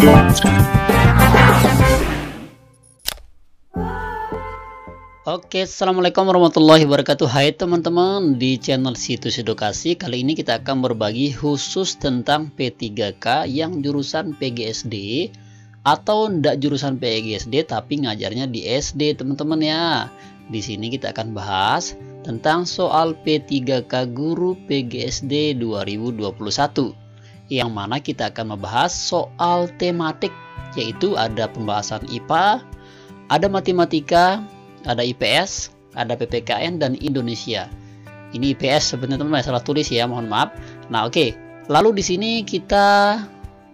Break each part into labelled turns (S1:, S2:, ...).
S1: Oke, assalamualaikum warahmatullahi wabarakatuh. Hai teman-teman di channel Situs Edukasi. Kali ini kita akan berbagi khusus tentang P3K yang jurusan PGSD atau ndak jurusan PGSD tapi ngajarnya di SD teman-teman ya. Di sini kita akan bahas tentang soal P3K Guru PGSD 2021, yang mana kita akan membahas soal tematik, yaitu ada pembahasan IPA, ada matematika, ada IPS, ada PPKN, dan Indonesia. Ini IPS sebenarnya teman-teman, salah tulis ya, mohon maaf. Nah oke, lalu di sini kita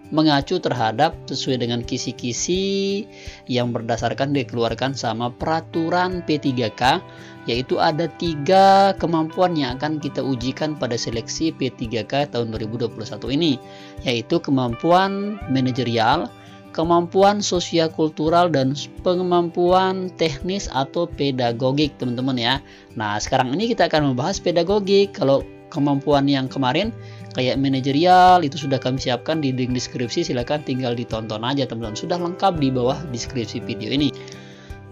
S1: mengacu terhadap sesuai dengan kisi-kisi yang berdasarkan dikeluarkan sama peraturan P3K, yaitu ada 3 kemampuan yang akan kita ujikan pada seleksi P3K tahun 2021 ini, yaitu kemampuan manajerial, kemampuan sosial kultural, dan kemampuan teknis atau pedagogik teman-teman ya. Nah sekarang ini kita akan membahas pedagogik. Kalau kemampuan yang kemarin kayak manajerial itu sudah kami siapkan di link deskripsi, silahkan tinggal ditonton aja teman-teman, sudah lengkap di bawah deskripsi video ini.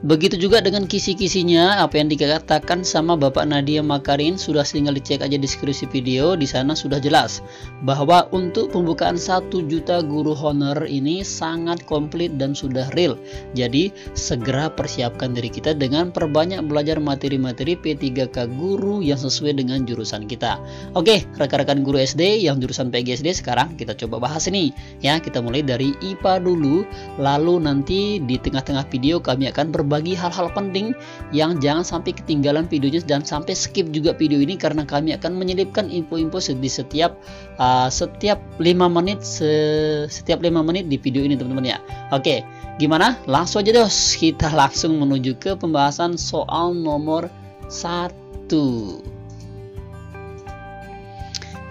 S1: Begitu juga dengan kisi-kisinya, apa yang dikatakan sama Bapak Nadia Makarin, sudah tinggal dicek aja deskripsi video. Di sana sudah jelas bahwa untuk pembukaan 1 juta guru honor ini sangat komplit dan sudah real. Jadi segera persiapkan diri kita dengan perbanyak belajar materi-materi P3K guru yang sesuai dengan jurusan kita. Oke, rekan-rekan guru SD yang jurusan PGSD, sekarang kita coba bahas ini ya. Kita mulai dari IPA dulu, lalu nanti di tengah-tengah video kami akan berbagi hal-hal penting yang jangan sampai ketinggalan videonya, dan sampai skip juga video ini karena kami akan menyelipkan info-info di setiap 5 menit setiap 5 menit di video ini teman-teman ya. Oke, gimana? Langsung aja deh kita langsung menuju ke pembahasan soal nomor 1.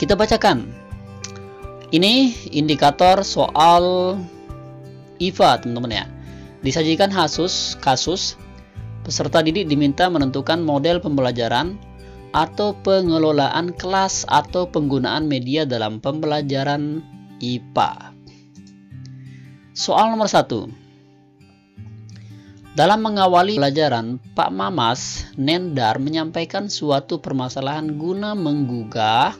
S1: Kita bacakan. Ini indikator soal IPA teman-teman ya. Disajikan kasus peserta didik diminta menentukan model pembelajaran atau pengelolaan kelas atau penggunaan media dalam pembelajaran IPA. Soal nomor 1. Dalam mengawali pelajaran, Pak Mamas Nendar menyampaikan suatu permasalahan guna menggugah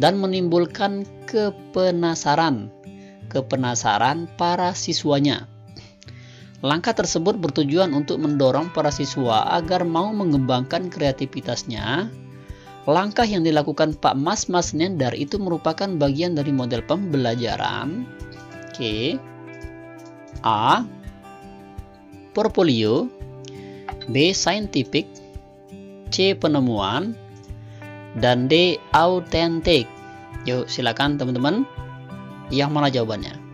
S1: dan menimbulkan kepenasaran para siswanya. Langkah tersebut bertujuan untuk mendorong para siswa agar mau mengembangkan kreativitasnya. Langkah yang dilakukan Pak Mas Nendar itu merupakan bagian dari model pembelajaran. Oke. A. Portfolio. B. Scientific. C. Penemuan. Dan D. Autentik. Yuk silakan teman-teman. Yang mana jawabannya?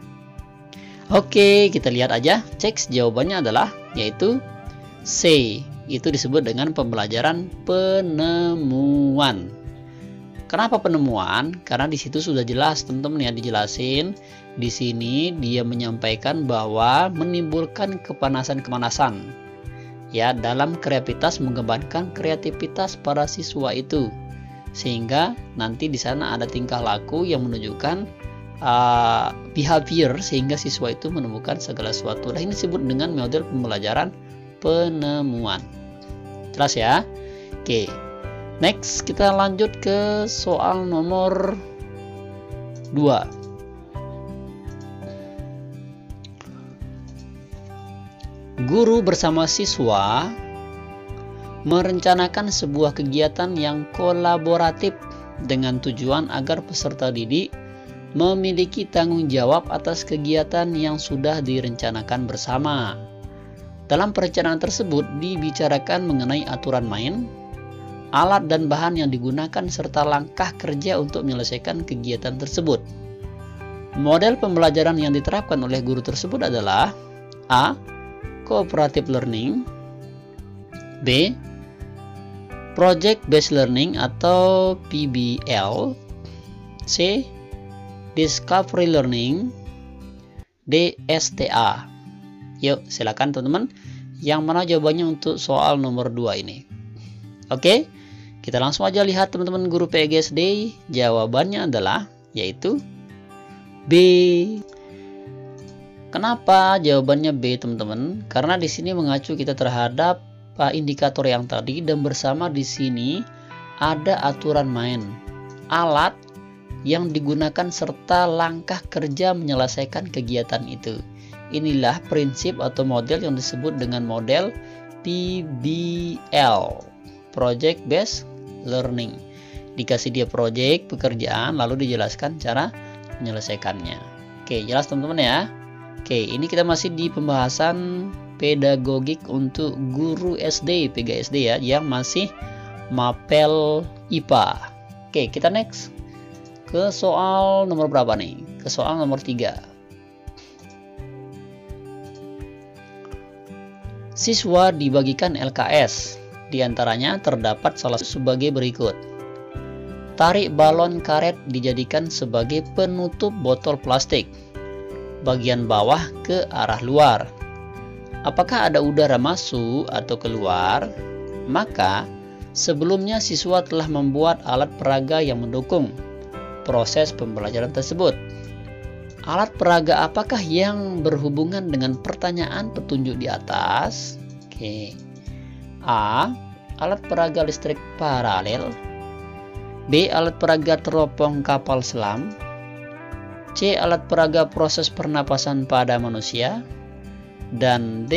S1: Oke, kita lihat aja. Cek jawabannya adalah yaitu C. Itu disebut dengan pembelajaran penemuan. Kenapa penemuan? Karena di situ sudah jelas teman-teman ya, dijelasin. Di sini dia menyampaikan bahwa menimbulkan kepanasan ya dalam kreativitas, mengembangkan kreativitas para siswa itu, sehingga nanti di sana ada tingkah laku yang menunjukkan behavior sehingga siswa itu menemukan segala sesuatu. Nah ini disebut dengan model pembelajaran penemuan. Jelas ya? Oke, next kita lanjut ke soal nomor 2. Guru bersama siswa merencanakan sebuah kegiatan yang kolaboratif dengan tujuan agar peserta didik memiliki tanggung jawab atas kegiatan yang sudah direncanakan bersama. Dalam perencanaan tersebut dibicarakan mengenai aturan main, alat dan bahan yang digunakan, serta langkah kerja untuk menyelesaikan kegiatan tersebut. Model pembelajaran yang diterapkan oleh guru tersebut adalah A. Cooperative Learning. B. Project Based Learning atau PBL. C. Discovery Learning. D. STA. Yuk silakan teman-teman, yang mana jawabannya untuk soal nomor 2 ini. Oke, kita langsung aja lihat teman-teman guru PGSD. Jawabannya adalah yaitu B. Kenapa jawabannya B, teman-teman? Karena di sini mengacu kita terhadap indikator yang tadi, dan bersama di sini ada aturan main, alat yang digunakan serta langkah kerja menyelesaikan kegiatan itu. Inilah prinsip atau model yang disebut dengan model PBL, Project Based Learning. Dikasih dia project, pekerjaan, lalu dijelaskan cara menyelesaikannya. Oke, jelas teman-teman ya. Oke, ini kita masih di pembahasan pedagogik untuk guru SD, PGSD ya, yang masih mapel IPA. Oke, kita next ke soal nomor berapa nih? Ke soal nomor 3. Siswa dibagikan LKS. Di antaranya terdapat salah satu sebagai berikut. Tarik balon karet dijadikan sebagai penutup botol plastik. Bagian bawah ke arah luar. Apakah ada udara masuk atau keluar? Maka sebelumnya siswa telah membuat alat peraga yang mendukung proses pembelajaran tersebut. Alat peraga apakah yang berhubungan dengan pertanyaan petunjuk di atas? Oke. A. Alat peraga listrik paralel. B. Alat peraga teropong kapal selam. C. Alat peraga proses pernapasan pada manusia. Dan D.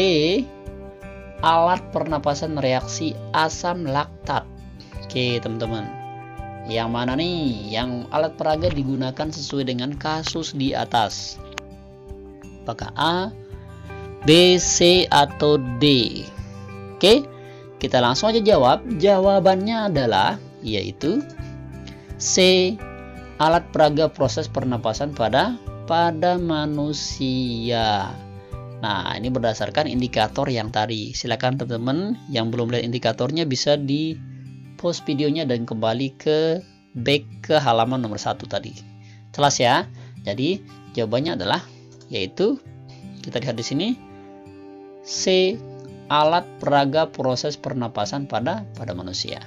S1: Alat pernapasan reaksi asam laktat. Oke teman-teman, yang mana nih yang alat peraga digunakan sesuai dengan kasus di atas? Apakah A, B, C, atau D? Oke, kita langsung aja jawab. Jawabannya adalah yaitu C, alat peraga proses pernapasan pada manusia. Nah, ini berdasarkan indikator yang tadi. Silakan teman-teman yang belum lihat indikatornya bisa di pause videonya dan kembali ke back ke halaman nomor 1 tadi. Jelas ya? Jadi jawabannya adalah yaitu kita lihat di sini C, alat peraga proses pernapasan pada manusia.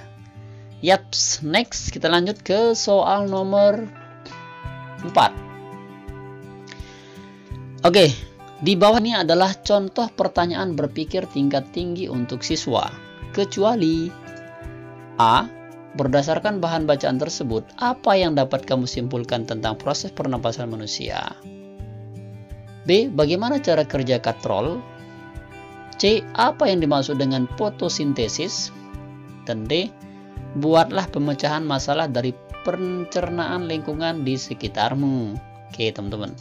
S1: Yaps, next kita lanjut ke soal nomor 4. Oke, di bawah ini adalah contoh pertanyaan berpikir tingkat tinggi untuk siswa. Kecuali A. Berdasarkan bahan bacaan tersebut, apa yang dapat kamu simpulkan tentang proses pernapasan manusia? B. Bagaimana cara kerja katrol? C. Apa yang dimaksud dengan fotosintesis? Dan D. Buatlah pemecahan masalah dari pencernaan lingkungan di sekitarmu. Oke teman-teman,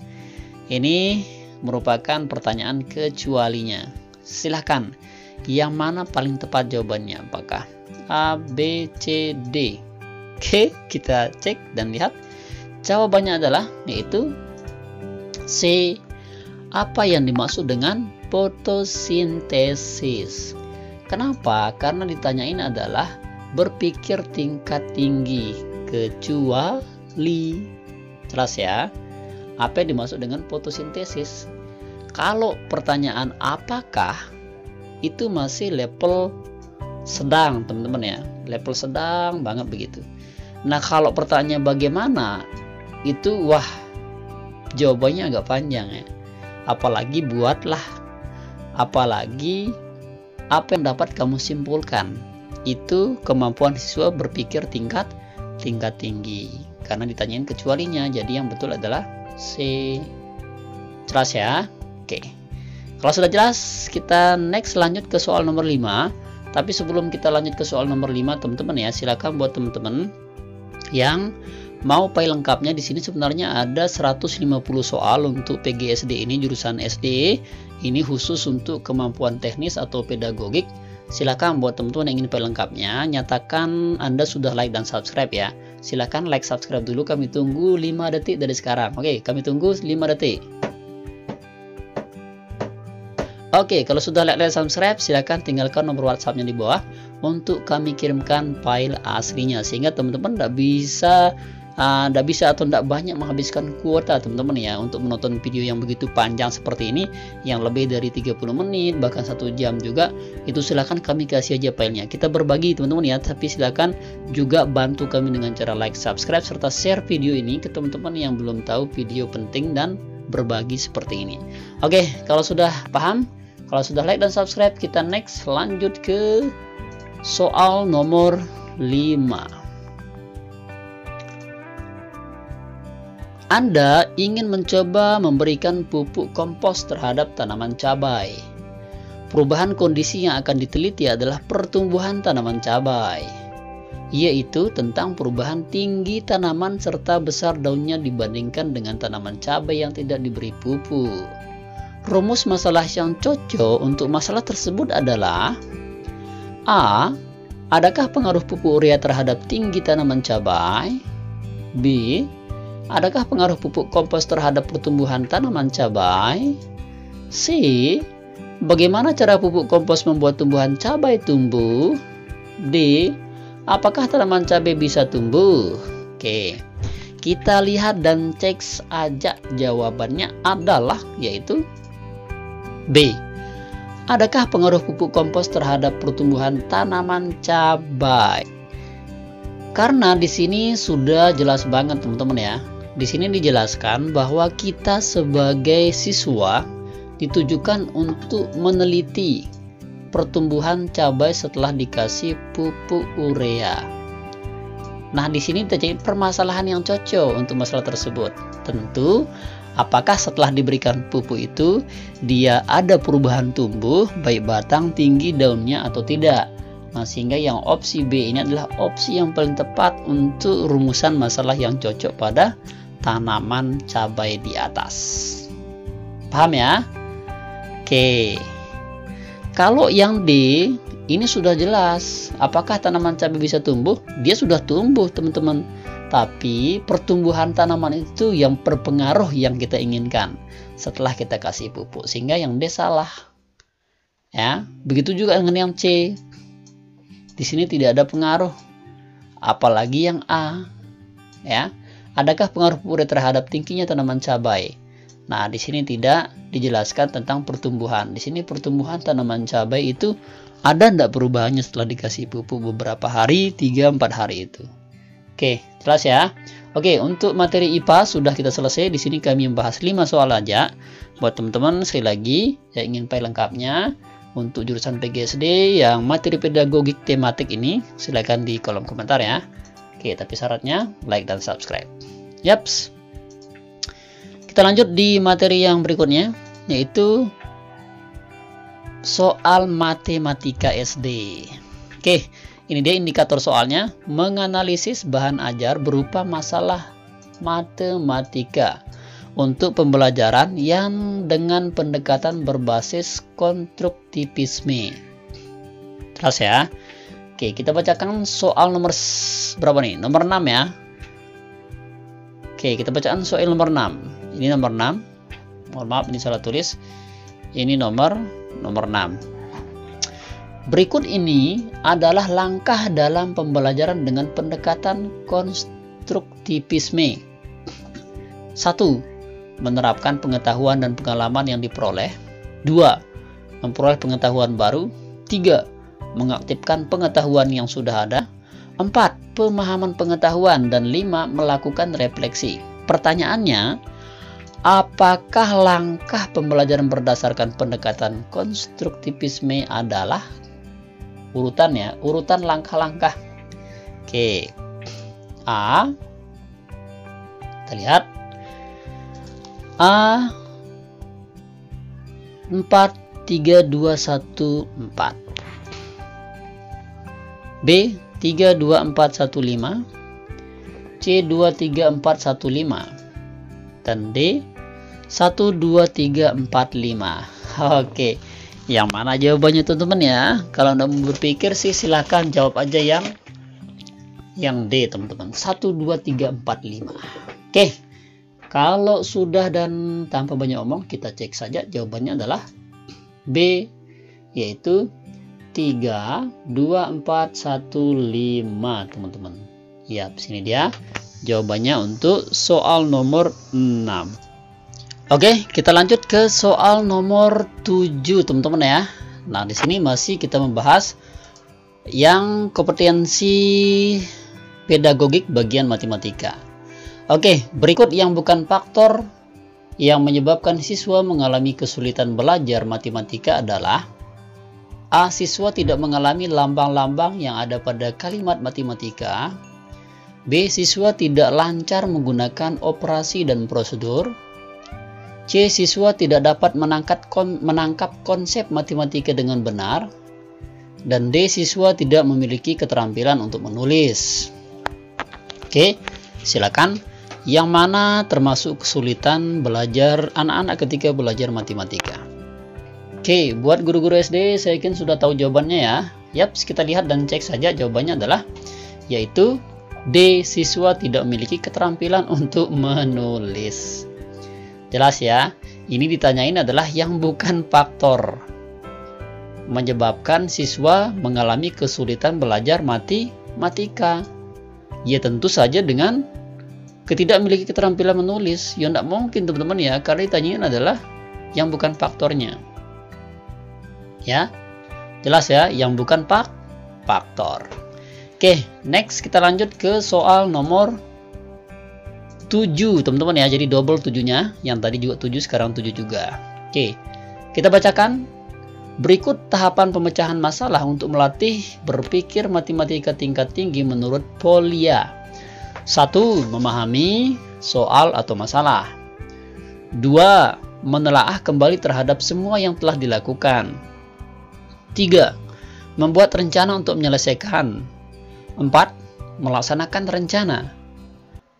S1: ini merupakan pertanyaan kecualinya. Silahkan, yang mana paling tepat jawabannya? Apakah A, B, C, D? Oke, kita cek dan lihat. Jawabannya adalah yaitu C. Apa yang dimaksud dengan fotosintesis? Kenapa? Karena ditanyain adalah berpikir tingkat tinggi, kecuali. Jelas ya? Apa yang dimaksud dengan fotosintesis? Kalau pertanyaan apakah, itu masih level sedang teman-teman ya, level sedang banget begitu. Nah kalau pertanyaan bagaimana, itu wah jawabannya agak panjang ya. Apalagi buatlah, apalagi apa yang dapat kamu simpulkan. Itu kemampuan siswa berpikir tingkat tinggi, karena ditanyain kecualinya. Jadi yang betul adalah C. Jelas ya? Oke, kalau sudah jelas kita next lanjut ke soal nomor 5. Tapi sebelum kita lanjut ke soal nomor 5 teman-teman ya, silakan buat teman-teman yang mau file lengkapnya, di sini sebenarnya ada 150 soal untuk PGSD ini, jurusan SD ini khusus untuk kemampuan teknis atau pedagogik. Silakan buat teman-teman yang ingin file lengkapnya, nyatakan Anda sudah like dan subscribe ya. Silakan like, subscribe dulu, kami tunggu 5 detik dari sekarang. Oke, kami tunggu 5 detik. Oke, kalau sudah like dan subscribe, silakan tinggalkan nomor WhatsApp-nya di bawah untuk kami kirimkan file aslinya, sehingga teman-teman tidak bisa atau tidak banyak menghabiskan kuota teman-teman ya untuk menonton video yang begitu panjang seperti ini, yang lebih dari 30 menit bahkan 1 jam juga. Itu silakan kami kasih aja filenya, kita berbagi teman-teman ya. Tapi silakan juga bantu kami dengan cara like, subscribe serta share video ini ke teman-teman yang belum tahu video penting dan berbagi seperti ini. Oke, kalau sudah paham, kalau sudah like dan subscribe, kita next lanjut ke soal nomor 5. Anda ingin mencoba memberikan pupuk kompos terhadap tanaman cabai. Perubahan kondisi yang akan diteliti adalah pertumbuhan tanaman cabai, yaitu tentang perubahan tinggi tanaman serta besar daunnya dibandingkan dengan tanaman cabai yang tidak diberi pupuk. Rumus masalah yang cocok untuk masalah tersebut adalah: A. Adakah pengaruh pupuk urea terhadap tinggi tanaman cabai? B. Adakah pengaruh pupuk kompos terhadap pertumbuhan tanaman cabai? C. Bagaimana cara pupuk kompos membuat tumbuhan cabai tumbuh? D. Apakah tanaman cabai bisa tumbuh? Oke, kita lihat dan cek aja. Jawabannya adalah yaitu B. Adakah pengaruh pupuk kompos terhadap pertumbuhan tanaman cabai? Karena di sini sudah jelas banget teman-teman ya. Di sini dijelaskan bahwa kita sebagai siswa ditujukan untuk meneliti pertumbuhan cabai setelah dikasih pupuk urea. Nah, di sini terjadi permasalahan yang cocok untuk masalah tersebut. Tentu, apakah setelah diberikan pupuk itu dia ada perubahan tumbuh, baik batang, tinggi, daunnya atau tidak. Nah, sehingga yang opsi B ini adalah opsi yang paling tepat untuk rumusan masalah yang cocok pada tanaman cabai di atas. Paham ya? Oke, kalau yang D ini sudah jelas. Apakah tanaman cabai bisa tumbuh? Dia sudah tumbuh teman-teman. Tapi pertumbuhan tanaman itu yang berpengaruh yang kita inginkan setelah kita kasih pupuk. Sehingga yang D salah. Ya, begitu juga dengan yang C. Di sini tidak ada pengaruh. Apalagi yang A. Ya, adakah pengaruh pupuk urea terhadap tingginya tanaman cabai? Nah, di sini tidak dijelaskan tentang pertumbuhan. Di sini pertumbuhan tanaman cabai itu ada enggak perubahannya setelah dikasih pupuk beberapa hari, 3-4 hari itu. Oke, jelas ya. Oke, untuk materi IPA sudah kita selesai. Di sini kami membahas 5 soal aja. Buat teman-teman, sekali lagi, saya ingin file lengkapnya untuk jurusan PGSD yang materi pedagogik tematik ini, silakan di kolom komentar ya. Oke, tapi syaratnya like dan subscribe. Yaps. Kita lanjut di materi yang berikutnya, yaitu soal matematika SD. Oke, ini dia indikator soalnya. Menganalisis bahan ajar berupa masalah matematika untuk pembelajaran yang dengan pendekatan berbasis konstruktivisme. Terus ya. Oke, kita bacakan soal nomor berapa nih? Nomor 6 ya. Oke, kita bacakan soal nomor 6. Ini nomor 6. Mohon maaf, ini salah tulis. Ini nomor 6. Berikut ini adalah langkah dalam pembelajaran dengan pendekatan konstruktivisme. 1. Menerapkan pengetahuan dan pengalaman yang diperoleh. 2. Memperoleh pengetahuan baru. 3. Mengaktifkan pengetahuan yang sudah ada. 4. Pemahaman pengetahuan. Dan 5. Melakukan refleksi. Pertanyaannya, apakah langkah pembelajaran berdasarkan pendekatan konstruktivisme adalah urutannya, urutan langkah-langkah. Oke. A. Kita lihat. A 4, 3, 2, 1, 4. B 3, 2, 4, 1, 5. C 2, 3, 4, 1, 5. Dan D 1, 2, 3, 4, 5. Oke, yang mana jawabannya teman-teman ya? Kalau Anda berpikir sih silahkan jawab aja yang D teman-teman. 1, 2, 3, 4, 5. Oke, kalau sudah dan tanpa banyak omong, kita cek saja. Jawabannya adalah B, yaitu 3, 2, 4, 1, 5 teman-teman. Ya, sini dia jawabannya untuk soal nomor 6. Oke, kita lanjut ke soal nomor 7 teman-teman ya. Nah, di sini masih kita membahas yang kompetensi pedagogik bagian matematika. Oke, berikut yang bukan faktor yang menyebabkan siswa mengalami kesulitan belajar matematika adalah: A. Siswa tidak mengalami lambang-lambang yang ada pada kalimat matematika. B. Siswa tidak lancar menggunakan operasi dan prosedur. C. Siswa tidak dapat menangkap konsep matematika dengan benar. Dan D. Siswa tidak memiliki keterampilan untuk menulis. Oke, silakan. Yang mana termasuk kesulitan belajar anak-anak ketika belajar matematika? Oke, buat guru-guru SD saya yakin sudah tahu jawabannya ya. Yaps, kita lihat dan cek saja. Jawabannya adalah yaitu D. Siswa tidak memiliki keterampilan untuk menulis. Jelas ya, ini ditanyain adalah yang bukan faktor menyebabkan siswa mengalami kesulitan belajar matematika. Ya tentu saja dengan tidak memiliki keterampilan menulis. Ya tidak mungkin teman-teman ya, karena ditanyain adalah yang bukan faktornya. Ya, jelas ya, yang bukan faktor. Oke, next kita lanjut ke soal nomor 7 teman-teman ya. Jadi double 7-nya, yang tadi juga 7 sekarang 7 juga. Oke, kita bacakan. Berikut tahapan pemecahan masalah untuk melatih berpikir matematika tingkat tinggi menurut Polya. 1. Memahami soal atau masalah. 2. Menelaah kembali terhadap semua yang telah dilakukan. 3. Membuat rencana untuk menyelesaikan. 4. Melaksanakan rencana.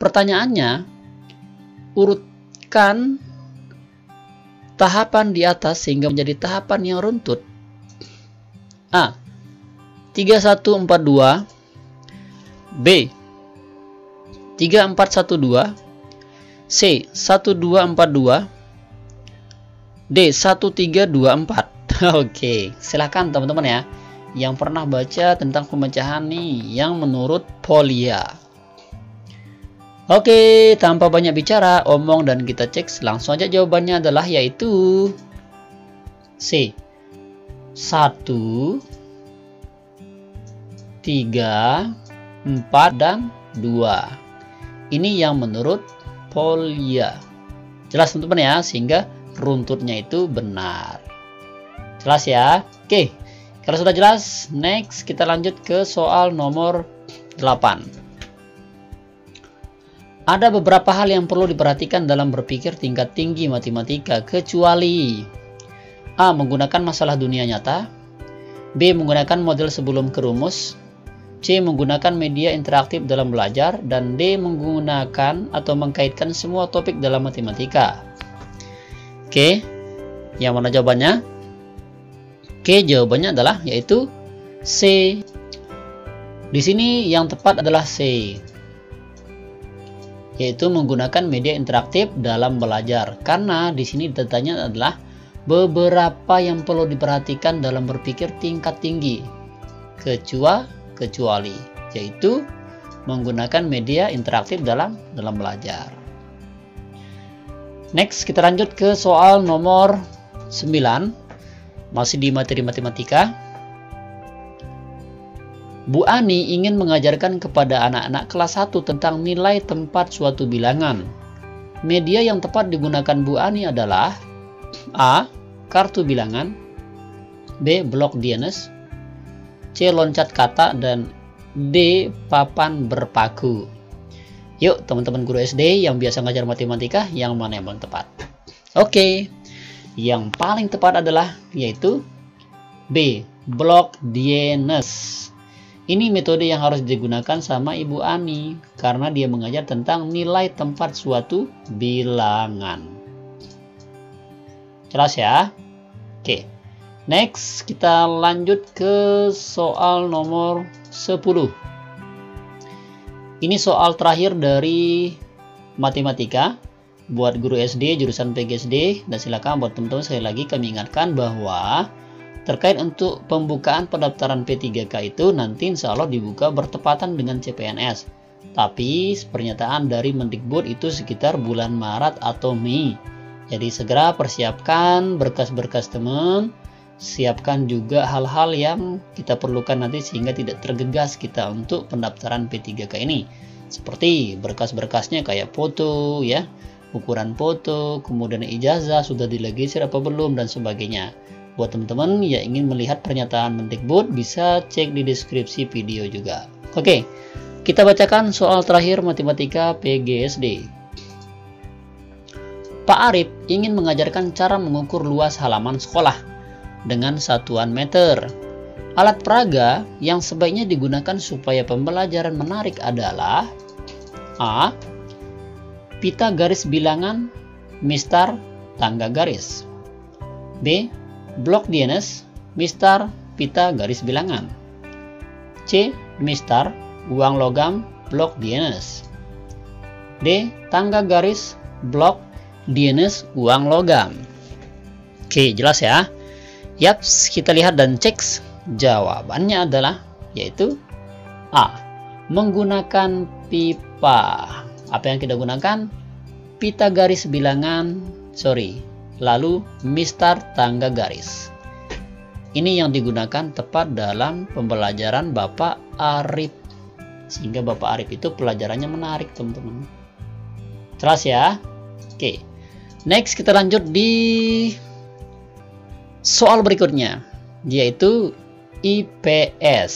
S1: Pertanyaannya, urutkan tahapan di atas sehingga menjadi tahapan yang runtut. A. 3142. B. 3412. C. 1242. D. 1324. Oke, silakan teman-teman ya yang pernah baca tentang pemecahan nih yang menurut Polya. Oke, tanpa banyak bicara, omong dan kita cek, langsung aja jawabannya adalah yaitu C. 1, 3, 4, dan 2. Ini yang menurut Polya. Jelas teman-teman ya, sehingga runtutnya itu benar. Jelas ya? Oke, kalau sudah jelas, next kita lanjut ke soal nomor 8. Ada beberapa hal yang perlu diperhatikan dalam berpikir tingkat tinggi matematika, kecuali A. Menggunakan masalah dunia nyata. B. Menggunakan model sebelum ke rumus. C. Menggunakan media interaktif dalam belajar. Dan D. Menggunakan atau mengkaitkan semua topik dalam matematika. Oke, yang mana jawabannya? Oke, jawabannya adalah yaitu C. Di sini yang tepat adalah C, yaitu menggunakan media interaktif dalam belajar. Karena di sini datanya adalah beberapa yang perlu diperhatikan dalam berpikir tingkat tinggi, kecuali, yaitu menggunakan media interaktif dalam belajar. Next, kita lanjut ke soal nomor 9, masih di materi matematika. Bu Ani ingin mengajarkan kepada anak-anak kelas 1 tentang nilai tempat suatu bilangan. Media yang tepat digunakan Bu Ani adalah A. Kartu bilangan. B. Blok Dienes. C. Loncat kata. Dan D. Papan berpaku. Yuk teman-teman guru SD yang biasa ngajar matematika, yang mana yang paling tepat? Oke, yang paling tepat adalah yaitu B. Blok Dienes. Ini metode yang harus digunakan sama Ibu Ani karena dia mengajar tentang nilai tempat suatu bilangan. Jelas ya? Oke. Next, kita lanjut ke soal nomor 10. Ini soal terakhir dari matematika buat guru SD jurusan PGSD, dan silakan buat teman-teman sekali lagi kami ingatkan bahwa terkait untuk pembukaan pendaftaran P3K itu nanti insya Allah dibuka bertepatan dengan CPNS. Tapi pernyataan dari Mendikbud itu sekitar bulan Maret atau Mei. Jadi segera persiapkan berkas-berkas teman. Siapkan juga hal-hal yang kita perlukan nanti sehingga tidak tergegas kita untuk pendaftaran P3K ini. Seperti berkas-berkasnya kayak foto ya. ukuran foto, kemudian ijazah sudah dilegisir apa belum, dan sebagainya. Buat teman-teman yang ingin melihat pernyataan Mendikbud, bisa cek di deskripsi video juga. Oke, kita bacakan soal terakhir matematika PGSD. Pak Arif ingin mengajarkan cara mengukur luas halaman sekolah dengan satuan meter. Alat peraga yang sebaiknya digunakan supaya pembelajaran menarik adalah A. Pita garis bilangan, mistar, tangga garis. B. Blok DNS, mistar, pita garis bilangan. C. Mistar, uang logam, blok DNS. D. Tangga garis, blok DNS, uang logam. Oke, jelas ya? Yaps, kita lihat dan cek. Jawabannya adalah yaitu A. Menggunakan pipa. Apa yang kita gunakan? Pita garis bilangan, lalu mistar tangga garis. Ini yang digunakan tepat dalam pembelajaran Bapak Arif, sehingga Bapak Arif itu pelajarannya menarik, teman-teman. Jelas ya? Oke. Next, kita lanjut di soal berikutnya, yaitu IPS.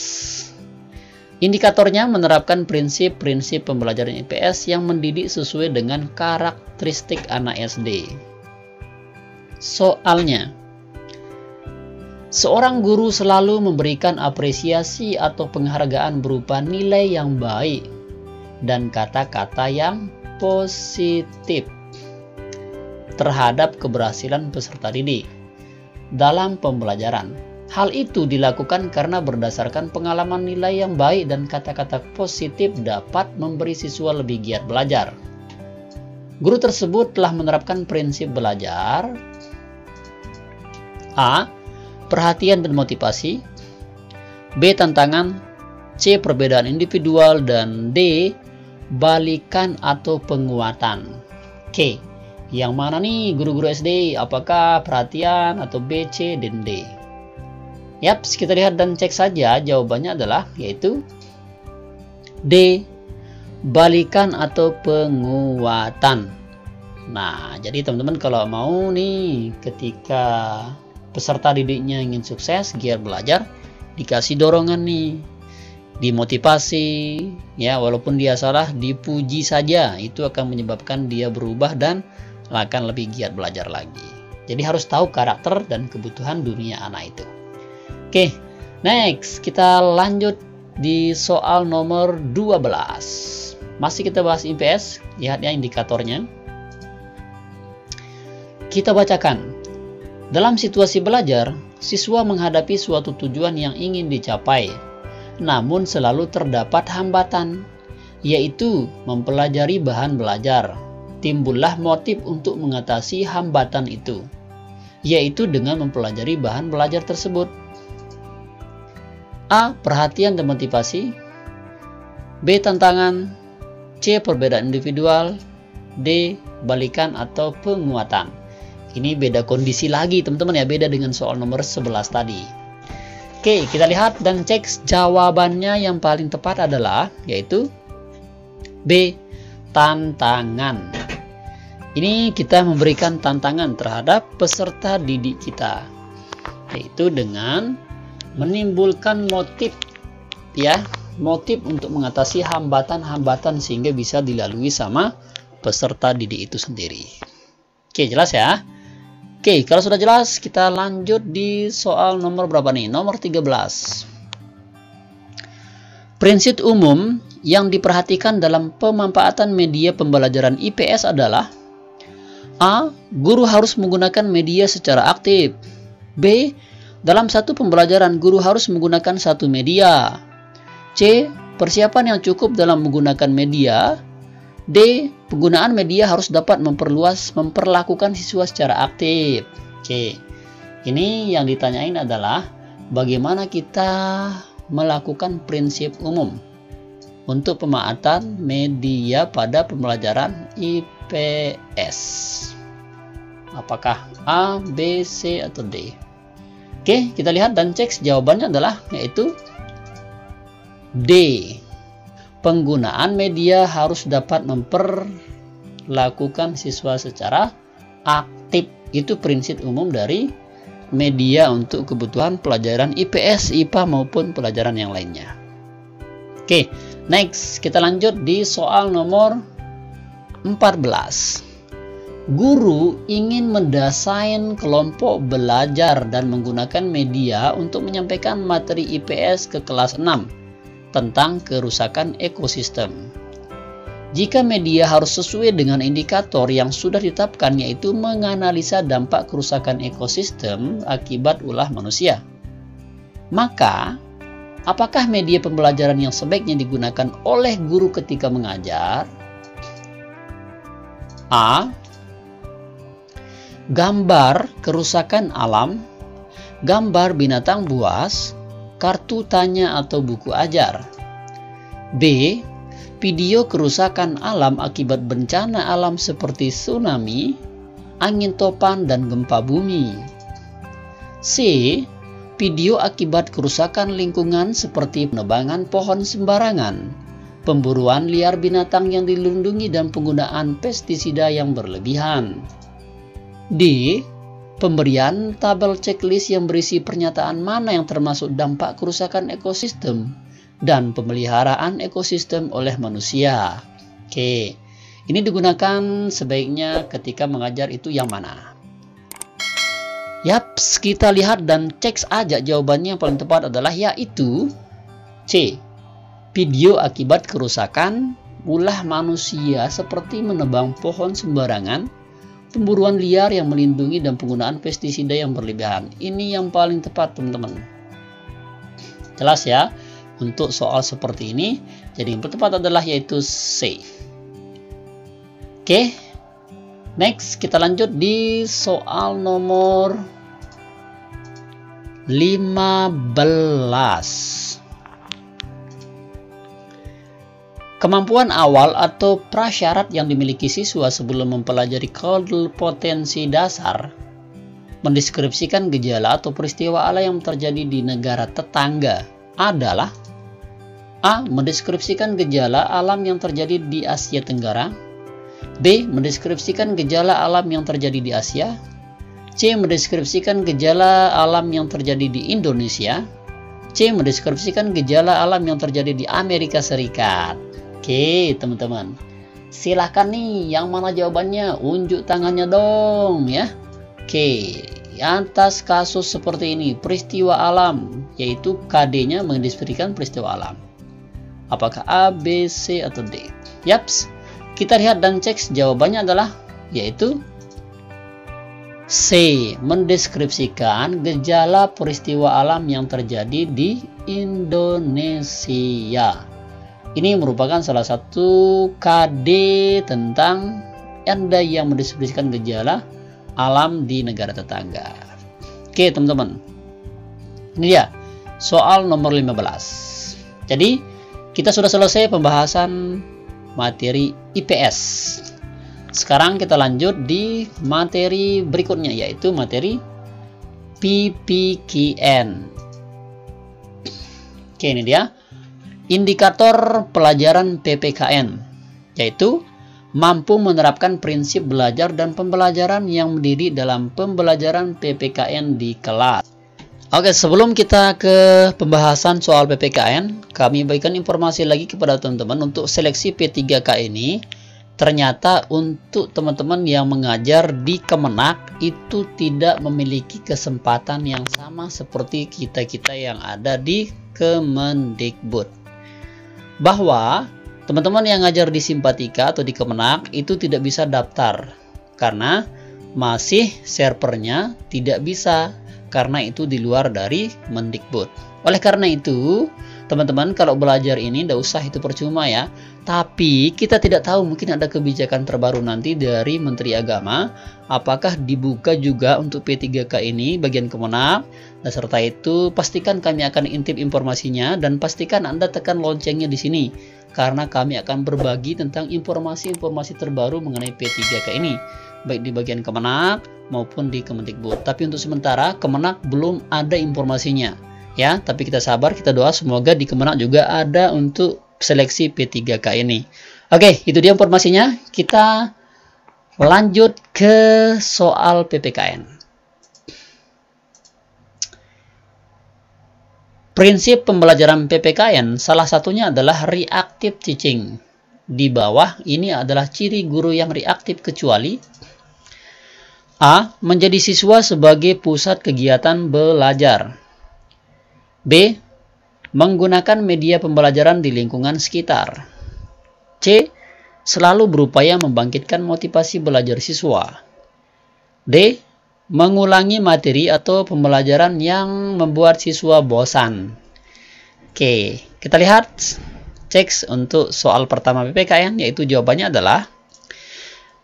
S1: Indikatornya menerapkan prinsip-prinsip pembelajaran IPS yang mendidik sesuai dengan karakteristik anak SD. Soalnya, seorang guru selalu memberikan apresiasi atau penghargaan berupa nilai yang baik dan kata-kata yang positif terhadap keberhasilan peserta didik dalam pembelajaran. Hal itu dilakukan karena berdasarkan pengalaman nilai yang baik dan kata-kata positif dapat memberi siswa lebih giat belajar. Guru tersebut telah menerapkan prinsip belajar A. Perhatian dan motivasi, B. Tantangan, C. Perbedaan individual, dan D. Balikan atau penguatan. Oke, yang mana nih guru-guru SD? Apakah perhatian atau B, C, dan D? Yaps, kita lihat dan cek saja. Jawabannya adalah yaitu D. Balikan atau penguatan. Nah, jadi teman-teman kalau mau nih ketika peserta didiknya ingin sukses, giat belajar, dikasih dorongan nih, dimotivasi, ya walaupun dia salah, dipuji saja, itu akan menyebabkan dia berubah dan akan lebih giat belajar lagi. Jadi harus tahu karakter dan kebutuhan dunia anak itu. Oke, next kita lanjut di soal nomor 12. Masih kita bahas IPS, lihat ya indikatornya. Kita bacakan. Dalam situasi belajar, siswa menghadapi suatu tujuan yang ingin dicapai, namun selalu terdapat hambatan, yaitu mempelajari bahan belajar. Timbullah motif untuk mengatasi hambatan itu, yaitu dengan mempelajari bahan belajar tersebut. A. Perhatian dan motivasi, B. Tantangan, C. Perbedaan individual, D. Balikan atau penguatan. Ini beda kondisi lagi teman-teman ya, beda dengan soal nomor 11 tadi. Oke, kita lihat dan cek jawabannya. Yang paling tepat adalah yaitu B. Tantangan. Ini kita memberikan tantangan terhadap peserta didik kita, yaitu dengan menimbulkan motif, ya, motif untuk mengatasi hambatan-hambatan sehingga bisa dilalui sama peserta didik itu sendiri. Oke, jelas ya? Oke, kalau sudah jelas, kita lanjut di soal nomor berapa nih? Nomor 13. Prinsip umum yang diperhatikan dalam pemanfaatan media pembelajaran IPS adalah A. Guru harus menggunakan media secara aktif. B. Dalam satu pembelajaran, guru harus menggunakan satu media. C. Persiapan yang cukup dalam menggunakan media. D. Penggunaan media harus dapat memperlakukan siswa secara aktif. C. Ini yang ditanyain adalah bagaimana kita melakukan prinsip umum untuk pemanfaatan media pada pembelajaran IPS. Apakah A, B, C, atau D? Oke, kita lihat dan cek jawabannya adalah yaitu D. Penggunaan media harus dapat lakukan siswa secara aktif. Itu prinsip umum dari media untuk kebutuhan pelajaran IPS, IPA maupun pelajaran yang lainnya. Oke, next kita lanjut di soal nomor 14. Guru ingin mendesain kelompok belajar dan menggunakan media untuk menyampaikan materi IPS ke kelas 6 tentang kerusakan ekosistem. Jika media harus sesuai dengan indikator yang sudah ditetapkan, yaitu menganalisa dampak kerusakan ekosistem akibat ulah manusia, maka apakah media pembelajaran yang sebaiknya digunakan oleh guru ketika mengajar? A. Gambar kerusakan alam, gambar binatang buas, kartu tanya atau buku ajar. B. Video kerusakan alam akibat bencana alam seperti tsunami, angin topan, dan gempa bumi. C. Video akibat kerusakan lingkungan seperti penebangan pohon sembarangan, pemburuan liar binatang yang dilindungi, dan penggunaan pestisida yang berlebihan. D. Pemberian tabel checklist yang berisi pernyataan mana yang termasuk dampak kerusakan ekosistem dan pemeliharaan ekosistem oleh manusia. Oke, ini digunakan sebaiknya ketika mengajar itu yang mana? Yaps, kita lihat dan cek aja jawabannya. Yang paling tepat adalah yaitu C. Video akibat kerusakan ulah manusia seperti menebang pohon sembarangan, pemburuan liar yang melindungi, dan penggunaan pestisida yang berlebihan. Ini yang paling tepat, teman-teman. Jelas ya? Untuk soal seperti ini, jadi yang tepat adalah yaitu C. Oke, next kita lanjut di soal nomor 15. Kemampuan awal atau prasyarat yang dimiliki siswa sebelum mempelajari kompetensi dasar mendeskripsikan gejala atau peristiwa alam yang terjadi di negara tetangga adalah: A. Mendeskripsikan gejala alam yang terjadi di Asia Tenggara. B. Mendeskripsikan gejala alam yang terjadi di Asia. C. Mendeskripsikan gejala alam yang terjadi di Indonesia. C. Mendeskripsikan gejala alam yang terjadi di Amerika Serikat. Oke, teman-teman. Silahkan nih, yang mana jawabannya? Unjuk tangannya dong ya. Oke, atas kasus seperti ini, peristiwa alam, yaitu KD-nya mendeskripsikan peristiwa alam. Apakah A, B, C, atau D? Yaps, kita lihat dan cek jawabannya adalah yaitu C. Mendeskripsikan gejala peristiwa alam yang terjadi di Indonesia. Ini merupakan salah satu KD tentang Anda yang mendeskripsikan gejala alam di negara tetangga. Oke, teman-teman. Ini dia soal nomor 15. Jadi kita sudah selesai pembahasan materi IPS. Sekarang kita lanjut di materi berikutnya, yaitu materi PPKN. Oke, ini dia indikator pelajaran PPKN, yaitu mampu menerapkan prinsip belajar dan pembelajaran yang mendidik dalam pembelajaran PPKN di kelas. Oke, sebelum kita ke pembahasan soal PPKN, kami bagikan informasi lagi kepada teman-teman untuk seleksi P3K ini. Ternyata untuk teman-teman yang mengajar di Kemenak itu tidak memiliki kesempatan yang sama seperti kita-kita yang ada di Kemendikbud. Bahwa teman-teman yang ngajar di Simpatika atau di Kemenak itu tidak bisa daftar karena masih servernya tidak bisa, karena itu di luar dari Mendikbud. Oleh karena itu, teman-teman kalau belajar ini tidak usah, itu percuma ya. Tapi kita tidak tahu, mungkin ada kebijakan terbaru nanti dari Menteri Agama, apakah dibuka juga untuk P3K ini bagian Kemenak. Dan serta itu pastikan kami akan intip informasinya dan pastikan Anda tekan loncengnya di sini, karena kami akan berbagi tentang informasi-informasi terbaru mengenai P3K ini, baik di bagian Kemenak maupun di Kemendikbud. Tapi untuk sementara Kemenak belum ada informasinya ya, tapi kita sabar, kita doa semoga di Kemenak juga ada untuk seleksi P3K ini. Oke, itu dia informasinya. Kita Lanjut ke soal PPKN. Prinsip pembelajaran PPKN salah satunya adalah reactive teaching. Di bawah ini adalah ciri guru yang reaktif kecuali A. Menjadi siswa sebagai pusat kegiatan belajar. B. Menggunakan media pembelajaran di lingkungan sekitar. C. Selalu berupaya membangkitkan motivasi belajar siswa. D. Mengulangi materi atau pembelajaran yang membuat siswa bosan. Oke, kita lihat. Cek untuk soal pertama PPKN, yaitu jawabannya adalah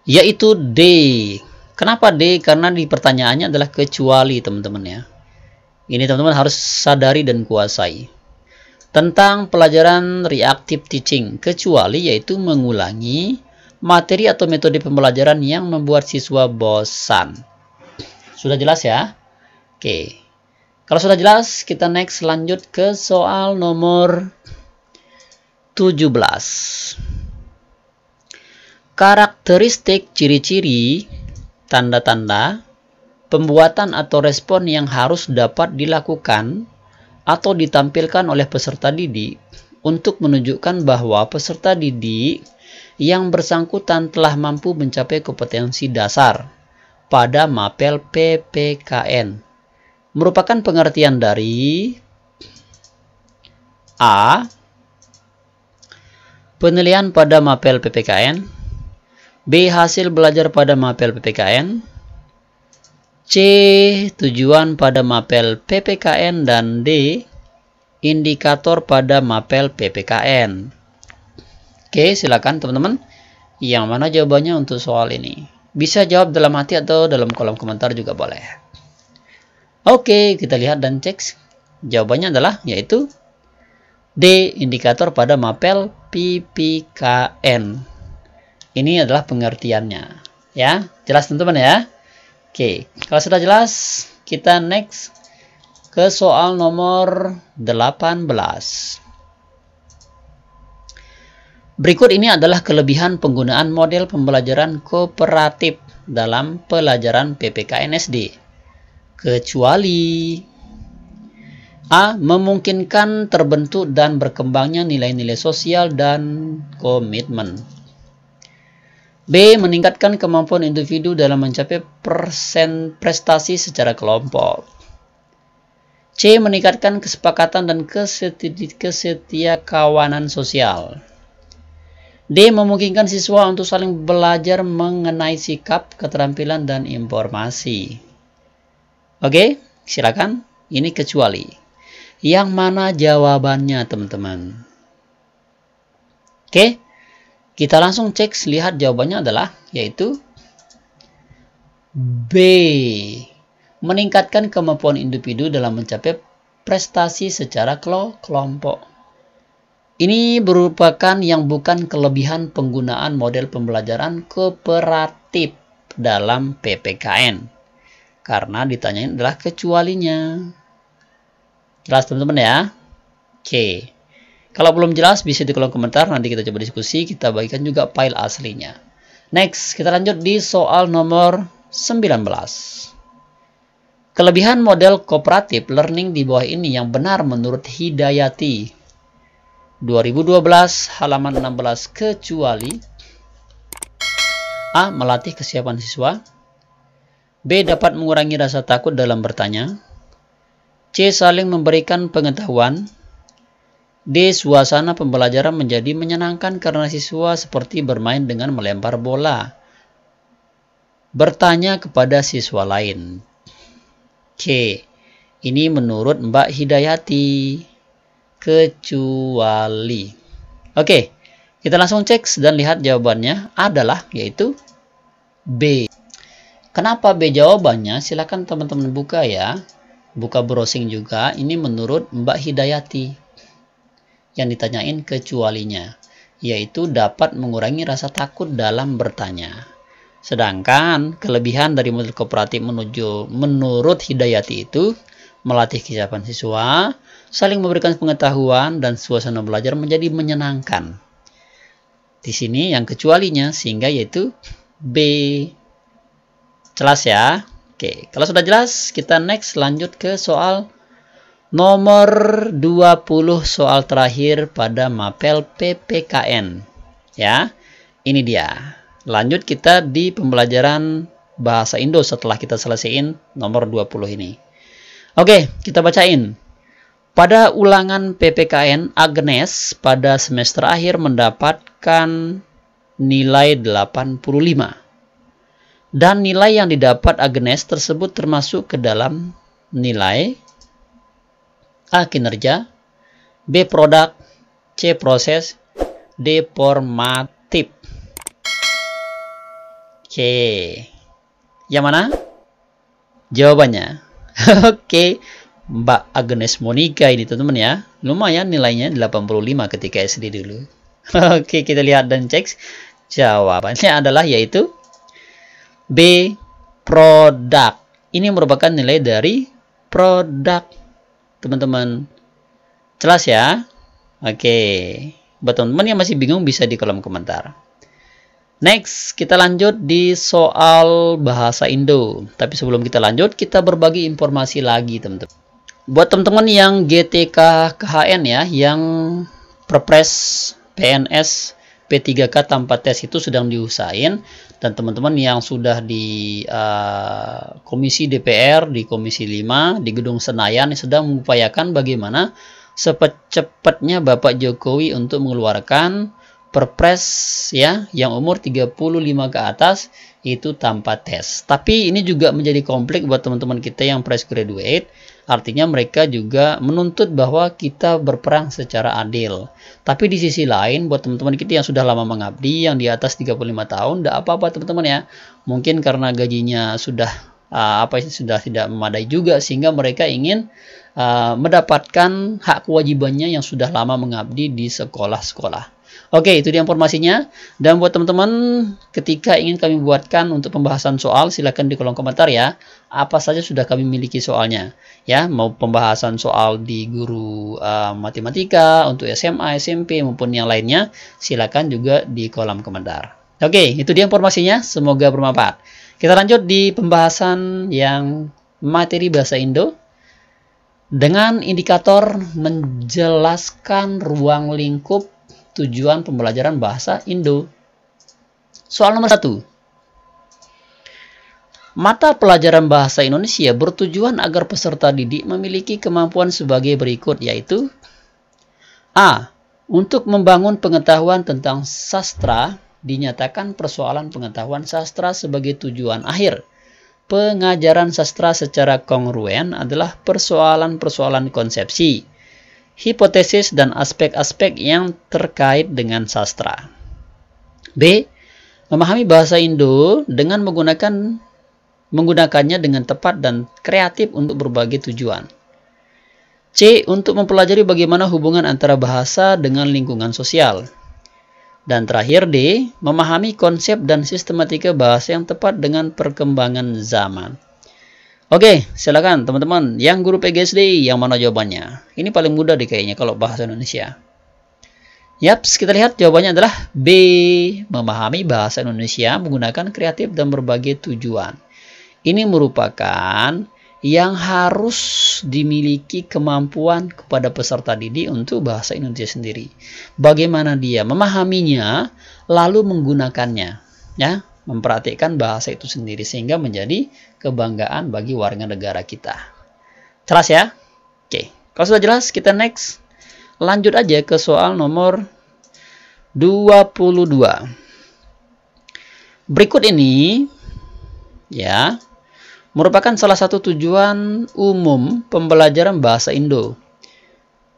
S1: yaitu D. Kenapa D? Karena di pertanyaannya adalah kecuali, teman-teman ya. Ini teman-teman harus sadari dan kuasai. Tentang pelajaran reactive teaching, kecuali yaitu mengulangi materi atau metode pembelajaran yang membuat siswa bosan. Sudah jelas ya? Oke. Kalau sudah jelas, kita next lanjut ke soal nomor 17. Karakteristik ciri-ciri, tanda-tanda, pembuatan atau respon yang harus dapat dilakukan atau ditampilkan oleh peserta didik untuk menunjukkan bahwa peserta didik yang bersangkutan telah mampu mencapai kompetensi dasar pada mapel PPKN. Merupakan pengertian dari A. Penilaian pada mapel PPKN. B. Hasil belajar pada mapel PPKN. C. Tujuan pada mapel PPKN. Dan D. Indikator pada mapel PPKN. Oke, silakan teman-teman. Yang mana jawabannya untuk soal ini? Bisa jawab dalam hati atau dalam kolom komentar juga boleh. Oke, kita lihat dan cek. Jawabannya adalah yaitu D. Indikator pada mapel PPKN. Ini adalah pengertiannya. Ya, jelas teman-teman ya? Oke, kalau sudah jelas, kita next ke soal nomor 18. Berikut ini adalah kelebihan penggunaan model pembelajaran kooperatif dalam pelajaran PPKN SD. Kecuali A. Memungkinkan terbentuk dan berkembangnya nilai-nilai sosial dan komitmen. B. Meningkatkan kemampuan individu dalam mencapai prestasi secara kelompok. C. Meningkatkan kesepakatan dan kesetiakawanan sosial. D. Memungkinkan siswa untuk saling belajar mengenai sikap, keterampilan, dan informasi. Oke, silakan. Ini kecuali. Yang mana jawabannya, teman-teman? Oke, kita langsung cek, lihat jawabannya adalah yaitu B. Meningkatkan kemampuan individu dalam mencapai prestasi secara kelompok. Ini merupakan yang bukan kelebihan penggunaan model pembelajaran kooperatif dalam PPKN. Karena ditanyain adalah kecualinya. Jelas teman-teman ya? Oke. Kalau belum jelas bisa di kolom komentar, nanti kita coba diskusi, kita bagikan juga file aslinya. Next, kita lanjut di soal nomor 19. Kelebihan model kooperatif learning di bawah ini yang benar menurut Hidayati. 2012 halaman 16, kecuali A. Melatih kesiapan siswa. B. Dapat mengurangi rasa takut dalam bertanya. C. Saling memberikan pengetahuan. D. Suasana pembelajaran menjadi menyenangkan karena siswa seperti bermain dengan melempar bola. Bertanya kepada siswa lain. C. Ini menurut Mbak Hidayati. Kecuali. Oke, kita langsung cek dan lihat jawabannya adalah yaitu B. Kenapa B jawabannya? Silakan teman-teman buka ya. Buka browsing juga. Ini menurut Mbak Hidayati. Yang ditanyain kecualinya. Yaitu dapat mengurangi rasa takut dalam bertanya. Sedangkan kelebihan dari model kooperatif menurut Hidayati itu melatih kesiapan siswa, saling memberikan pengetahuan, dan suasana belajar menjadi menyenangkan. Di sini yang kecualinya sehingga yaitu B. Jelas ya? Oke, kalau sudah jelas, kita next lanjut ke soal nomor 20, soal terakhir pada mapel PPKN. Ya, ini dia. Lanjut kita di pembelajaran bahasa Indo setelah kita selesaiin nomor 20 ini. Oke, kita bacain. Pada ulangan PPKN, Agnes pada semester akhir mendapatkan nilai 85. Dan nilai yang didapat Agnes tersebut termasuk ke dalam nilai A. Kinerja, B. Produk, C. Proses, D. Formatif. Oke, yang mana jawabannya? Oke, Mbak Agnes Monica ini teman-teman ya, lumayan nilainya 85 ketika SD dulu. Oke, kita lihat dan cek jawabannya adalah yaitu B. Produk. Ini merupakan nilai dari produk, teman-teman. Jelas ya? Oke. Buat teman-teman yang masih bingung bisa di kolom komentar. Next, kita lanjut di soal bahasa Indo. Tapi sebelum kita lanjut, kita berbagi informasi lagi, teman-teman. Buat teman-teman yang GTK KHN ya, yang Perpres PNS P3K tanpa tes itu sedang diusahain, dan teman-teman yang sudah di Komisi DPR, di Komisi 5, di Gedung Senayan sedang mengupayakan bagaimana cepat-cepatnya Bapak Jokowi untuk mengeluarkan Perpres ya yang umur 35 ke atas itu tanpa tes. Tapi ini juga menjadi konflik buat teman-teman kita yang fresh graduate. Artinya mereka juga menuntut bahwa kita berperang secara adil. Tapi di sisi lain buat teman-teman kita yang sudah lama mengabdi, yang di atas 35 tahun, tidak apa-apa teman-teman ya. Mungkin karena gajinya sudah sudah tidak memadai juga, sehingga mereka ingin mendapatkan hak kewajibannya yang sudah lama mengabdi di sekolah-sekolah. Oke, itu dia informasinya. Dan buat teman-teman, ketika ingin kami buatkan untuk pembahasan soal, silakan di kolom komentar ya. Apa saja sudah kami miliki soalnya. Ya, mau pembahasan soal di guru matematika, untuk SMA, SMP, maupun yang lainnya, silakan juga di kolom komentar. Oke, itu dia informasinya. Semoga bermanfaat. Kita lanjut di pembahasan yang materi bahasa Indo. Dengan indikator menjelaskan ruang lingkup tujuan pembelajaran bahasa Indo. Soal nomor 1. Mata pelajaran bahasa Indonesia bertujuan agar peserta didik memiliki kemampuan sebagai berikut, yaitu A. Untuk membangun pengetahuan tentang sastra, dinyatakan persoalan pengetahuan sastra sebagai tujuan akhir. Pengajaran sastra secara kongruen adalah persoalan-persoalan konsepsi, hipotesis, dan aspek-aspek yang terkait dengan sastra. B. Memahami bahasa Indo dengan menggunakannya dengan tepat dan kreatif untuk berbagai tujuan. C. Untuk mempelajari bagaimana hubungan antara bahasa dengan lingkungan sosial. Dan terakhir D. Memahami konsep dan sistematika bahasa yang tepat dengan perkembangan zaman. Oke, silakan teman-teman yang guru PGSD, yang mana jawabannya? Ini paling mudah deh kayaknya kalau bahasa Indonesia. Yaps, kita lihat jawabannya adalah B. Memahami bahasa Indonesia menggunakan kreatif dan berbagai tujuan. Ini merupakan yang harus dimiliki kemampuan kepada peserta didik untuk bahasa Indonesia sendiri. Bagaimana dia memahaminya lalu menggunakannya, ya. Memperhatikan bahasa itu sendiri sehingga menjadi kebanggaan bagi warga negara kita. Jelas ya? Oke, kalau sudah jelas kita next. Lanjut aja ke soal nomor 22. Berikut ini ya merupakan salah satu tujuan umum pembelajaran bahasa Indo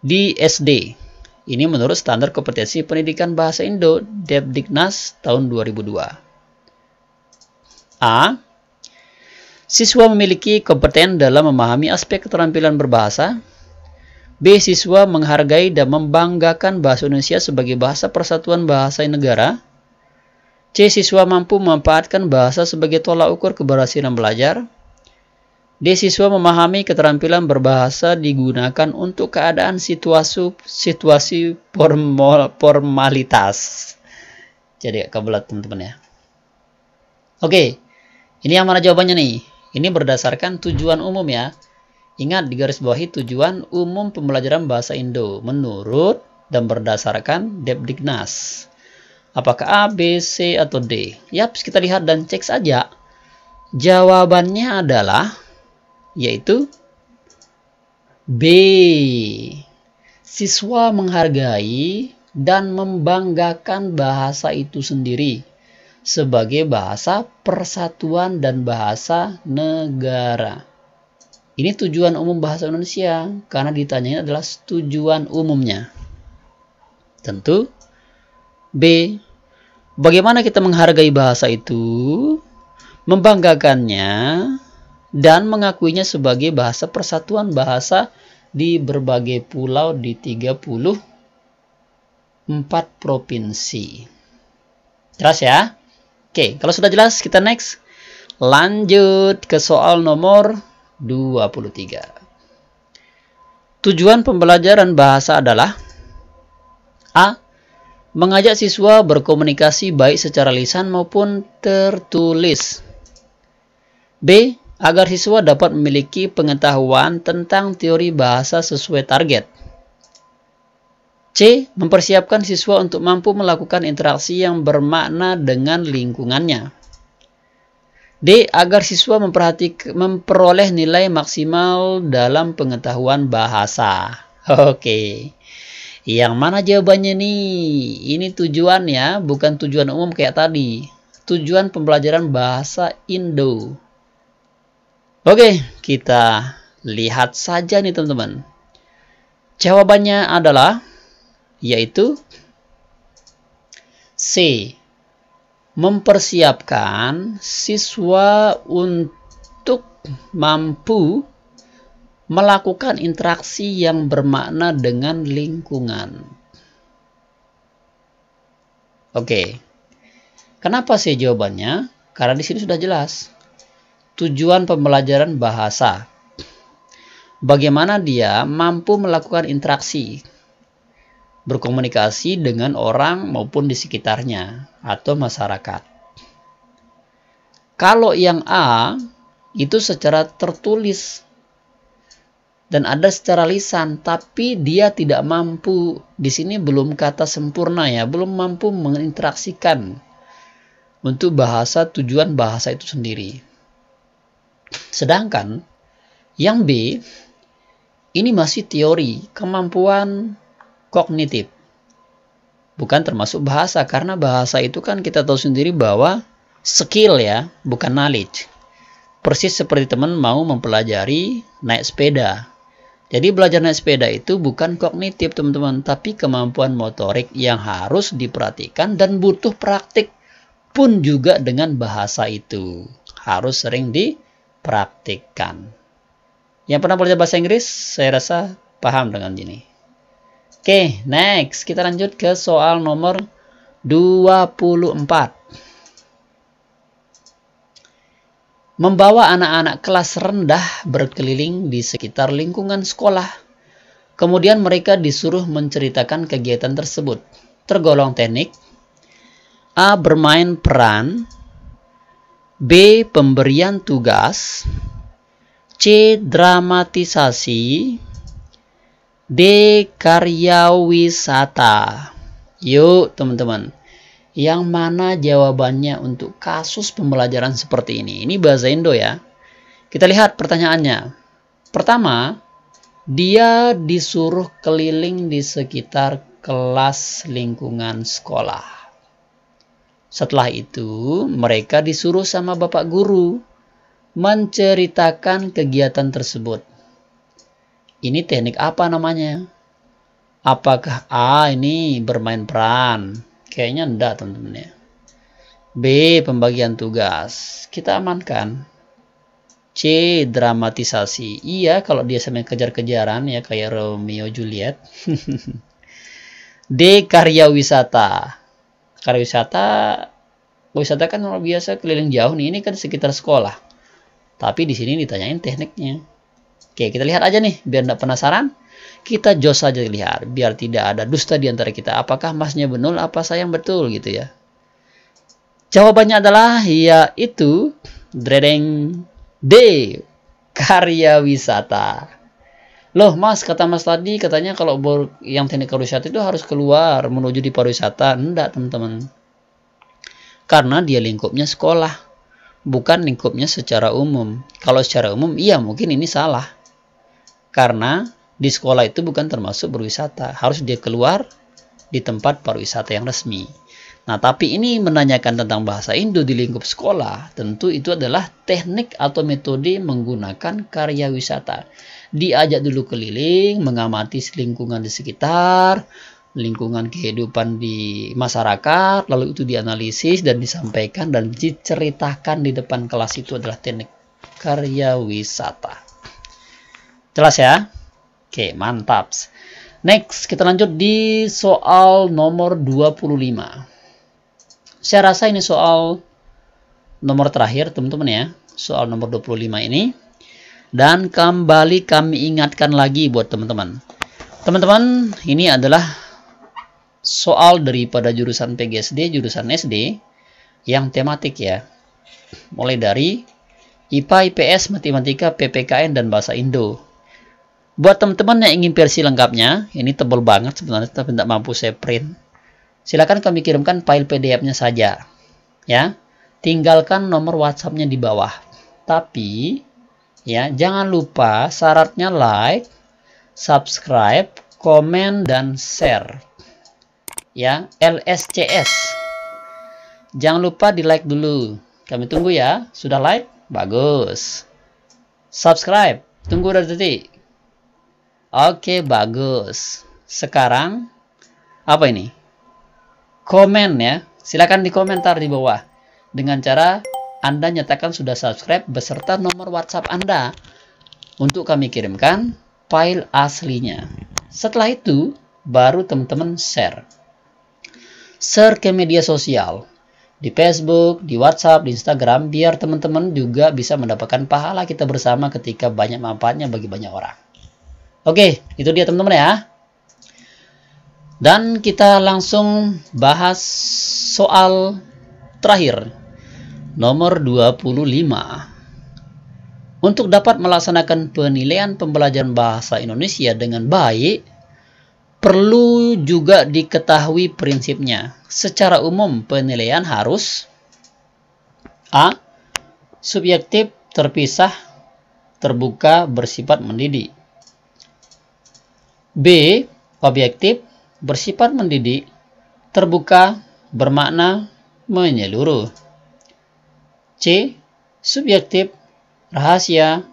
S1: di SD. Ini menurut standar kompetensi pendidikan bahasa Indo Depdiknas tahun 2002. A. Siswa memiliki kompeten dalam memahami aspek keterampilan berbahasa. B. Siswa menghargai dan membanggakan bahasa Indonesia sebagai bahasa persatuan bahasa negara. C. Siswa mampu memanfaatkan bahasa sebagai tolak ukur keberhasilan belajar. D. Siswa memahami keterampilan berbahasa digunakan untuk keadaan situasi formalitas. Jadi kebelat teman-teman ya. Oke, ini yang mana jawabannya nih? Ini berdasarkan tujuan umum ya. Ingat di garis bawahi tujuan umum pembelajaran bahasa Indo menurut dan berdasarkan Depdiknas. Apakah A, B, C, atau D? Yap, kita lihat dan cek saja. Jawabannya adalah yaitu B. Siswa menghargai dan membanggakan bahasa itu sendiri sebagai bahasa persatuan dan bahasa negara. Ini tujuan umum bahasa Indonesia karena ditanyanya adalah tujuan umumnya. Tentu B. Bagaimana kita menghargai bahasa itu, membanggakannya, dan mengakuinya sebagai bahasa persatuan bahasa di berbagai pulau di 34 provinsi. Jelas ya? Oke, kalau sudah jelas kita next. Lanjut ke soal nomor 23. Tujuan pembelajaran bahasa adalah A. Mengajak siswa berkomunikasi baik secara lisan maupun tertulis. B. Agar siswa dapat memiliki pengetahuan tentang teori bahasa sesuai target. C. Mempersiapkan siswa untuk mampu melakukan interaksi yang bermakna dengan lingkungannya. D. Agar siswa memperoleh nilai maksimal dalam pengetahuan bahasa. Oke. Yang mana jawabannya nih? Ini tujuan ya, bukan tujuan umum kayak tadi. Tujuan pembelajaran bahasa Indo. Oke, kita lihat saja nih teman-teman. Jawabannya adalah yaitu C. Mempersiapkan siswa untuk mampu melakukan interaksi yang bermakna dengan lingkungan. Oke. Kenapa sih jawabannya? Karena di sini sudah jelas. Tujuan pembelajaran bahasa. Bagaimana dia mampu melakukan interaksi, berkomunikasi dengan orang maupun di sekitarnya atau masyarakat. Kalau yang A itu secara tertulis dan ada secara lisan, tapi dia tidak mampu. Di sini belum kata sempurna ya, belum mampu menginteraksikan untuk bahasa tujuan bahasa itu sendiri. Sedangkan yang B ini masih teori, kemampuan kognitif. Bukan termasuk bahasa, karena bahasa itu kan kita tahu sendiri bahwa skill ya, bukan knowledge. Persis seperti teman mau mempelajari naik sepeda. Jadi belajar naik sepeda itu bukan kognitif teman-teman, tapi kemampuan motorik yang harus diperhatikan dan butuh praktik pun juga dengan bahasa itu. Harus sering dipraktikkan. Yang pernah belajar bahasa Inggris, saya rasa paham dengan ini. Oke, next. Kita lanjut ke soal nomor 24. Membawa anak-anak kelas rendah berkeliling di sekitar lingkungan sekolah. Kemudian mereka disuruh menceritakan kegiatan tersebut. Tergolong teknik. A. Bermain peran. B. Pemberian tugas. C. Dramatisasi. D. Karya wisata. Yuk teman-teman. Yang mana jawabannya untuk kasus pembelajaran seperti ini? Ini bahasa Indo ya. Kita lihat pertanyaannya. Pertama, dia disuruh keliling di sekitar kelas lingkungan sekolah. Setelah itu, mereka disuruh sama bapak guru menceritakan kegiatan tersebut. Ini teknik apa namanya? Apakah A ini bermain peran? Kayaknya enggak teman-teman ya. B. Pembagian tugas. Kita amankan. C. Dramatisasi. Iya kalau dia sampai kejar-kejaran ya kayak Romeo Juliet. D. Karya wisata. Karya wisata kan kalau biasa keliling jauh nih. Ini kan sekitar sekolah. Tapi di sini ditanyain tekniknya. Oke, kita lihat aja nih biar enggak penasaran. Kita jos saja lihat biar tidak ada dusta di antara kita. Apakah masnya betul apa saya yang betul gitu ya. Jawabannya adalah yaitu dredeng D, karya wisata. Loh mas, kata mas tadi katanya kalau yang teknik pariwisata itu harus keluar menuju di pariwisata. Enggak teman-teman, karena dia lingkupnya sekolah, bukan lingkupnya secara umum. Kalau secara umum iya mungkin ini salah, karena di sekolah itu bukan termasuk berwisata, harus dia keluar di tempat pariwisata yang resmi. Nah, tapi ini menanyakan tentang bahasa Indo di lingkup sekolah, tentu itu adalah teknik atau metode menggunakan karya wisata. Diajak dulu keliling, mengamati lingkungan di sekitar, lingkungan kehidupan di masyarakat, lalu itu dianalisis dan disampaikan dan diceritakan di depan kelas. Itu adalah teknik karya wisata. Jelas ya? Oke, mantap. Next, kita lanjut di soal nomor 25. Saya rasa ini soal nomor terakhir teman-teman ya, soal nomor 25 ini. Dan kembali kami ingatkan lagi buat teman-teman. Teman-teman, ini adalah soal daripada jurusan PGSD, jurusan SD yang tematik ya. Mulai dari IPA, IPS, Matematika, PPKN, dan Bahasa Indo. Buat teman-teman yang ingin versi lengkapnya, ini tebal banget sebenarnya, tapi tidak mampu saya print. Silakan kami kirimkan file PDF-nya saja. Ya. Tinggalkan nomor WhatsApp-nya di bawah. Tapi ya, jangan lupa syaratnya like, subscribe, komen dan share. Ya, LSCS. Jangan lupa di-like dulu. Kami tunggu ya. Sudah like? Bagus. Subscribe. Tunggu dari detik. Oke, bagus. Sekarang apa ini? Komen ya, silakan di komentar di bawah dengan cara Anda nyatakan sudah subscribe beserta nomor WhatsApp Anda untuk kami kirimkan file aslinya. Setelah itu baru teman-teman share ke media sosial, di Facebook, di WhatsApp, di Instagram, biar teman-teman juga bisa mendapatkan pahala kita bersama ketika banyak manfaatnya bagi banyak orang. Oke, itu dia teman-teman ya. Dan kita langsung bahas soal terakhir, nomor 25. Untuk dapat melaksanakan penilaian pembelajaran bahasa Indonesia dengan baik, perlu juga diketahui prinsipnya. Secara umum, penilaian harus A. Subjektif, terpisah, terbuka, bersifat mendidik. B. Objektif, bersifat mendidik, terbuka, bermakna, menyeluruh. C. Subjektif, rahasia,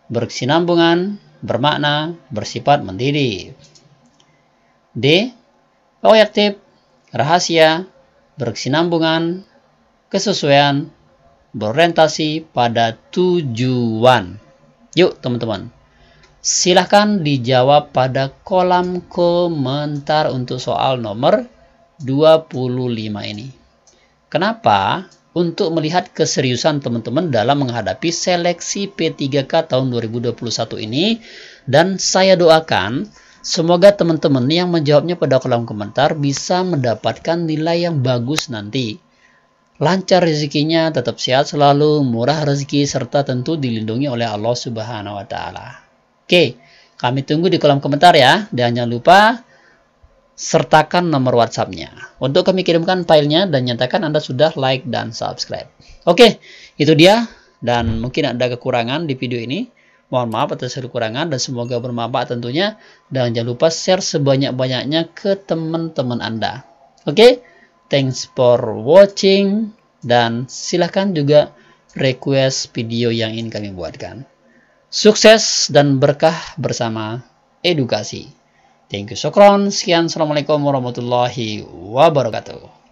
S1: berkesinambungan, bermakna, bersifat mendidik. D. Objektif, rahasia, berkesinambungan, kesesuaian, berorientasi pada tujuan. Yuk teman-teman, silahkan dijawab pada kolom komentar untuk soal nomor 25 ini. Kenapa? Untuk melihat keseriusan teman-teman dalam menghadapi seleksi P3K tahun 2021 ini. Dan saya doakan semoga teman-teman yang menjawabnya pada kolom komentar bisa mendapatkan nilai yang bagus nanti. Lancar rezekinya, tetap sehat selalu, murah rezeki, serta tentu dilindungi oleh Allah Subhanahu wa Ta'ala. Oke, kami tunggu di kolom komentar ya. Dan jangan lupa sertakan nomor WhatsApp-nya untuk kami kirimkan filenya dan nyatakan Anda sudah like dan subscribe. Oke, itu dia. Dan mungkin ada kekurangan di video ini. Mohon maaf atas kekurangan dan semoga bermanfaat tentunya. Dan jangan lupa share sebanyak-banyaknya ke teman-teman Anda. Oke, thanks for watching. Dan silahkan juga request video yang ingin kami buatkan. Sukses dan berkah bersama edukasi. Thank you, syukron. Sekian, assalamualaikum warahmatullahi wabarakatuh.